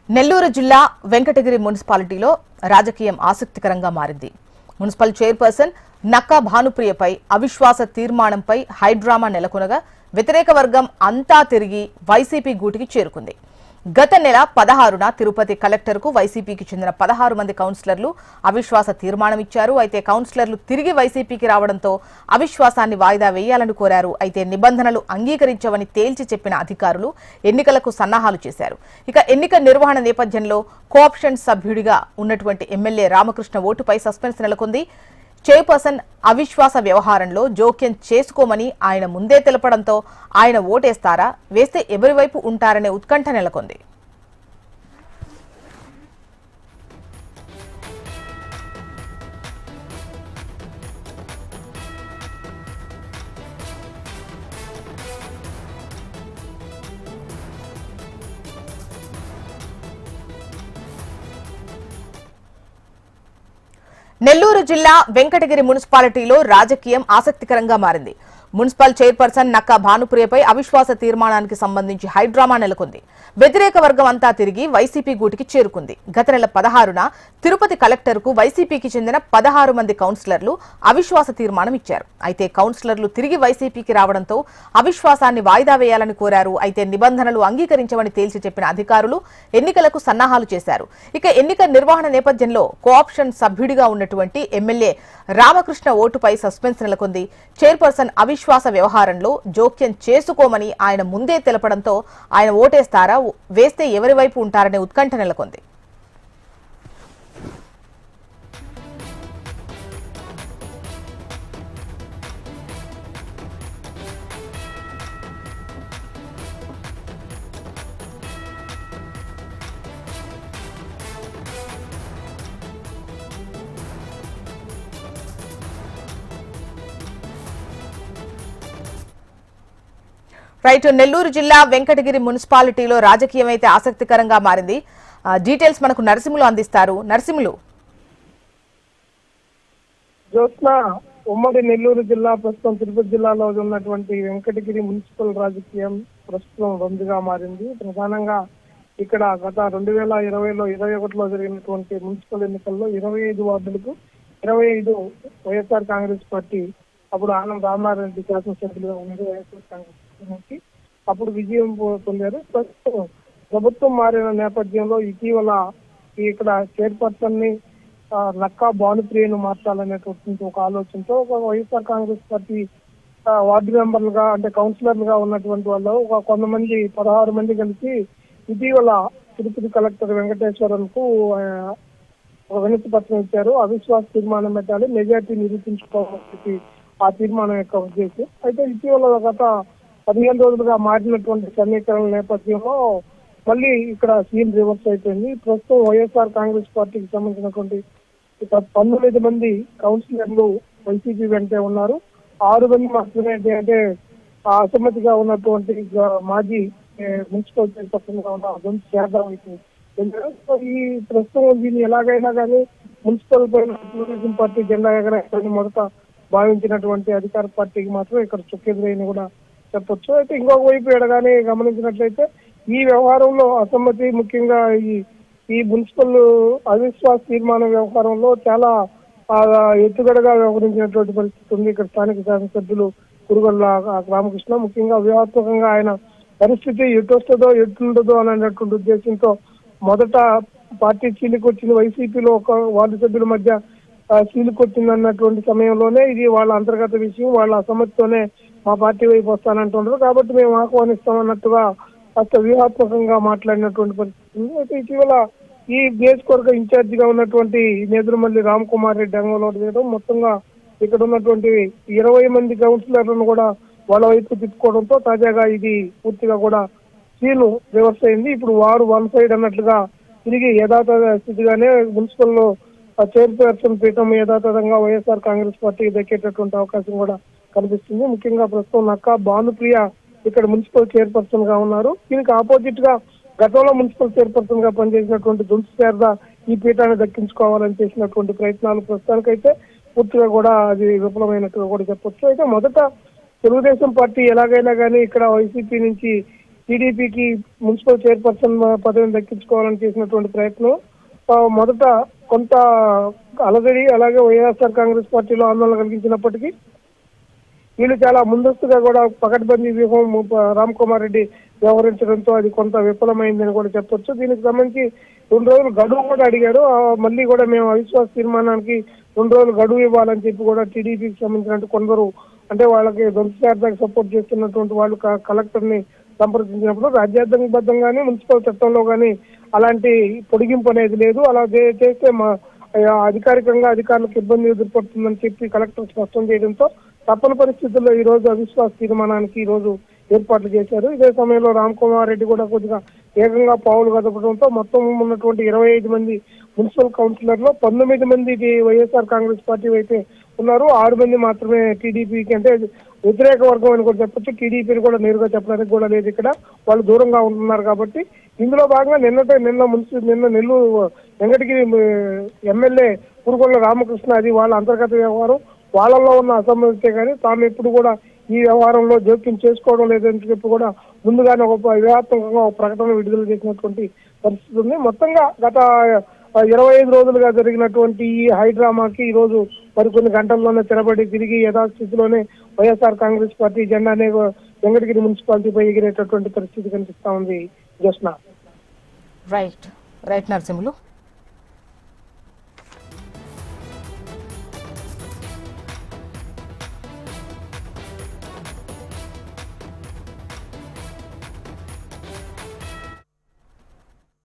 నెల్లూరు జిల్లా వెంకటగిరి మున్సిపాలిటీలో రాజకీయం ఆసక్తికరంగా మారింది. మున్సిపల్ చైర్పర్సన్ నక్కా భానుప్రియపై అవిశ్వాస తీర్మానంపై హైడ్రామా నెలకొనగా వ్యతిరేక వర్గం అంతా తిరిగి వైసీపీ గూటికి చేరుకుంది. గత నెల 16న తిరుపతి కలెక్టర్కు వైసీపీకి చెందిన 16 మంది కౌన్సిలర్లు అవిశ్వాస తీర్మానం ఇచ్చారు. అయితే కౌన్సిలర్లు తిరిగి వైసీపీకి రావడంతో అవిశ్వాసాన్ని వాయిదా వేయాలని కోరారు. అయితే నిబంధనలు అంగీకరించవని తేల్చి చెప్పిన అధికారులు ఎన్నికలకు సన్నాహాలు చేశారు. ఇక ఎన్నిక నిర్వహణ నేపథ్యంలో కోఆప్షన్ సభ్యుడిగా ఉన్నటువంటి ఎమ్మెల్యే రామకృష్ణ ఓటుపై సస్పెన్స్ నెలకొంది. చైర్పర్సన్ అవిశ్వాస వ్యవహారంలో జోక్యం చేసుకోమని ఆయన ముందే తెలపడంతో ఆయన ఓటేస్తారా, వేస్తే ఎవరి వైపు ఉంటారనే ఉత్కంఠ నెలకొంది. నెల్లూరు జిల్లా వెంకటగిరి మున్సిపాలిటీలో రాజకీయం ఆసక్తికరంగా మారింది. మున్సిపల్ చైర్పర్సన్ నక్కా భానుప్రియపై అవిశ్వాస తీర్మానానికి సంబంధించి హైడ్రామా నెలకొంది. వ్యతిరేక వర్గం అంతా తిరిగి వైసీపీ గూటికి చేరుకుంది. గత నెల 16న తిరుపతి కలెక్టర్కు వైసీపీకి చెందిన 16 మంది కౌన్సిలర్లు అవిశ్వాస తీర్మానం ఇచ్చారు. అయితే కౌన్సిలర్లు తిరిగి వైసీపీకి రావడంతో అవిశ్వాసాన్ని వాయిదా వేయాలని కోరారు. అయితే నిబంధనలు అంగీకరించవని తేల్చి చెప్పిన అధికారులు ఎన్నికలకు సన్నాహాలు చేశారు. ఇక ఎన్నిక నిర్వహణ నేపథ్యంలో కోఆప్షన్ సభ్యుడిగా ఉన్నటువంటి ఎమ్మెల్యే రామకృష్ణ ఓటుపై సస్పెన్స్ నెలకొంది. చైర్పర్సన్ అవిశ్వాస వ్యవహారంలో జోక్యం చేసుకోమని ఆయన ముందే తెలపడంతో ఆయన ఓటేస్తారా, వేస్తే ఎవరి వైపు ఉంటారనే ఉత్కంఠ నెలకొంది. రైట్, నెల్లూరు జిల్లా వెంకటగిరి మున్సిపాలిటీలో రాజకీయం అయితే ఆసక్తికరంగా మారింది. డీటెయిల్స్ మనకు నరసింహులు అందిస్తారు. నరసింహులు. జ్యోత్స్న, ఉమ్మడి నెల్లూరు జిల్లా ప్రస్తుతం తిరుపతి జిల్లాలో ఉన్నటువంటి వెంకటగిరి మున్సిపల్ రాజకీయం ప్రస్తుతం రొందుగా మారింది. ప్రధానంగా ఇక్కడ గత 2020లో 21లో జరిగినటువంటి మున్సిపల్ ఎన్నికల్లో 25 వార్డులకు 25 వైఎస్ఆర్ కాంగ్రెస్ పార్టీ, అప్పుడు ఆనం రామారెడ్డి శాసనసభ్యులుగా ఉన్నారు వైఎస్ఆర్ కాంగ్రెస్ నుంచి, అప్పుడు విజయం పొందారు. ప్రస్తుతం ప్రభుత్వం మారిన నేపథ్యంలో ఇటీవల ఇక్కడ చైర్పర్సన్ ని నక్కా భానుప్రియను మార్చాలనేటువంటి ఒక ఆలోచనతో ఒక వైఎస్ఆర్ కాంగ్రెస్ పార్టీ వార్డు మెంబర్లుగా అంటే కౌన్సిలర్లుగా ఉన్నటువంటి వాళ్ళు కొంతమంది 16 మంది కలిసి ఇటీవల తిరుపతి కలెక్టర్ వెంకటేశ్వరన్ కు ఒక వినతి పత్రం ఇచ్చారు. అవిశ్వాస తీర్మానం పెట్టాలి, మెజార్టీ నిరూపించుకోవాలని ఆ తీర్మానం యొక్క ఉద్దేశం. అయితే ఇటీవల గత 15 రోజులుగా మారినటువంటి సమీకరణల నేపథ్యంలో మళ్ళీ ఇక్కడ సీన్ రివర్స్ అయిపోయింది. ప్రస్తుతం వైఎస్ఆర్ కాంగ్రెస్ పార్టీకి సంబంధించినటువంటి 19 మంది కౌన్సిలర్లు వైసీపీ వెంటే ఉన్నారు. 6 మంది మాత్రమే అంటే అసమ్మతిగా ఉన్నటువంటి మాజీ మున్సిపల్ చైర్పర్సన్ గా ఉన్న దొంతి శారదా ఈ ప్రస్తుతం దీన్ని ఎలాగైనా కానీ మున్సిపల్ పైన తెలుగుదేశం పార్టీ జెండా ఎగరేయాలని మొదట భావించినటువంటి అధికార పార్టీకి మాత్రం ఇక్కడ చుక్కెదురైన కూడా చెప్పొచ్చు. అయితే ఇంకొక వైపు ఎడగానే గమనించినట్లయితే ఈ వ్యవహారంలో అసమ్మతి, ముఖ్యంగా ఈ మున్సిపల్ అవిశ్వాస తీర్మానం వ్యవహారంలో చాలా ఎత్తుగడగా వ్యవహరించినటువంటి పరిస్థితి ఉంది. ఇక్కడ స్థానిక శాసనసభ్యులు కురుగొల్ల రామకృష్ణ ముఖ్యంగా వ్యూహాత్మకంగా ఆయన పరిస్థితి ఎటొస్తుందో ఎట్లుండదో అనేటువంటి ఉద్దేశంతో మొదట పార్టీ చీలికొచ్చిన వైసీపీలో ఒక వార్డు సభ్యుల మధ్య చీలికొచ్చిందన్నటువంటి సమయంలోనే ఇది వాళ్ళ అంతర్గత విషయం, వాళ్ళ అసమ్మతితోనే మా పార్టీ వైపు వస్తానంటున్నారు కాబట్టి మేము ఆహ్వానిస్తామన్నట్టుగా కాస్త వ్యూహాత్మకంగా మాట్లాడినటువంటి పరిస్థితి ఉంది. అయితే ఇటీవల ఈ నియోజకవర్గ ఇన్ఛార్జిగా ఉన్నటువంటి నేదురుమల్లి రామ్ కుమార్ రెడ్డి అంగంలో చేయడం, మొత్తంగా ఇక్కడ ఉన్నటువంటి 20 మంది కౌన్సిలర్లను కూడా వాళ్ళ వైపు తిప్పుకోవడంతో తాజాగా ఇది పూర్తిగా కూడా సీను రివర్స్ అయింది. ఇప్పుడు వారు వన్ సైడ్ అన్నట్లుగా తిరిగి యథాతథ స్థితిగానే మున్సిపల్ చైర్పర్సన్ పీఠం యథాతథంగా వైఎస్ఆర్ కాంగ్రెస్ పార్టీకి దక్కేటటువంటి అవకాశం కూడా కనిపిస్తుంది. ముఖ్యంగా ప్రస్తుతం నక్కా భానుప్రియ ఇక్కడ మున్సిపల్ చైర్పర్సన్ గా ఉన్నారు. దీనికి ఆపోజిట్ గా గతంలో మున్సిపల్ చైర్పర్సన్ గా పనిచేసినటువంటి దొంతి శారదా ఈ పీఠాన్ని దక్కించుకోవాలని చేసినటువంటి ప్రయత్నాలు ప్రస్తుతానికైతే పూర్తిగా కూడా అది విఫలమైనట్టుగా కూడా చెప్పొచ్చు. అయితే మొదట తెలుగుదేశం పార్టీ ఎలాగైనా కానీ ఇక్కడ వైసీపీ నుంచి టీడీపీకి మున్సిపల్ చైర్పర్సన్ పదవిని దక్కించుకోవాలని చేసినటువంటి ప్రయత్నం మొదట కొంత అలజడి, అలాగే వైఎస్ఆర్ కాంగ్రెస్ పార్టీలో ఆందోళన కలిగించినప్పటికీ వీళ్ళు చాలా ముందస్తుగా కూడా పకడ్బందీ వ్యూహం రామ్ కుమార్ రెడ్డి వ్యవహరించడంతో అది కొంత విఫలమైందని కూడా చెప్పొచ్చు. దీనికి సంబంధించి 2 రోజులు గడువు కూడా అడిగారు. మళ్ళీ కూడా మేము అవిశ్వాస తీర్మానానికి 2 రోజులు గడువు ఇవ్వాలని చెప్పి కూడా టీడీపీకి సంబంధించిన కొందరు, అంటే వాళ్ళకి దొంగసార్థకు సపోర్ట్ చేస్తున్నటువంటి వాళ్ళు కలెక్టర్ ని సంప్రదించినప్పుడు రాజ్యాంగబద్ధంగానే మున్సిపల్ చట్టంలో కానీ అలాంటి పొడిగింపు అనేది లేదు. అలా చేస్తే అధికారికంగా అధికారులకు ఇబ్బంది ఎదుర్కొంటుందని చెప్పి కలెక్టర్ స్పష్టం చేయడంతో తప్పని పరిస్థితుల్లో ఈ రోజు అవిశ్వాస తీర్మానానికి ఈ రోజు ఏర్పాట్లు చేశారు. ఇదే సమయంలో రామ్ కుమార్ రెడ్డి కూడా కొద్దిగా ఏకంగా పావులు కదపడంతో మొత్తం ఉన్నటువంటి 25 మంది మున్సిపల్ కౌన్సిలర్లో 19 మంది వైఎస్ఆర్ కాంగ్రెస్ పార్టీ అయితే ఉన్నారు. 6 మంది మాత్రమే టీడీపీకి, అంటే వ్యతిరేక వర్గం అని కూడా చెప్పొచ్చు. టీడీపీని కూడా నేరుగా చెప్పడానికి కూడా లేదు, ఇక్కడ వాళ్ళు దూరంగా ఉంటున్నారు. కాబట్టి ఇందులో భాగంగా నిన్న నెల్లూరు వెంకటగిరి ఎమ్మెల్యే పురుగొల్ల రామకృష్ణ, అది వాళ్ళ అంతర్గత వ్యవహారం, వాళ్ళల్లో ఉన్న అసమ్మతే కానీ తాము ఎప్పుడు కూడా ఈ వ్యవహారంలో జోక్యం చేసుకోవడం లేదని చెప్పి కూడా ముందుగానే ఒక వ్యూహాత్మకంగా ఒక ప్రకటన విడుదల చేసినటువంటి పరిస్థితి ఉంది. మొత్తంగా గత 25 రోజులుగా జరిగినటువంటి ఈ హైడ్రామాకి ఈ రోజు మరికొన్ని గంటల్లోనే తిరబడి తిరిగి యథాస్థితిలోనే వైఎస్ఆర్ కాంగ్రెస్ పార్టీ జెండానే వెంకటగిరి మున్సిపాలిటీపై ఎగిరేటటువంటి పరిస్థితి కనిపిస్తా ఉంది. జస్నా. రైట్ నరసింహులు.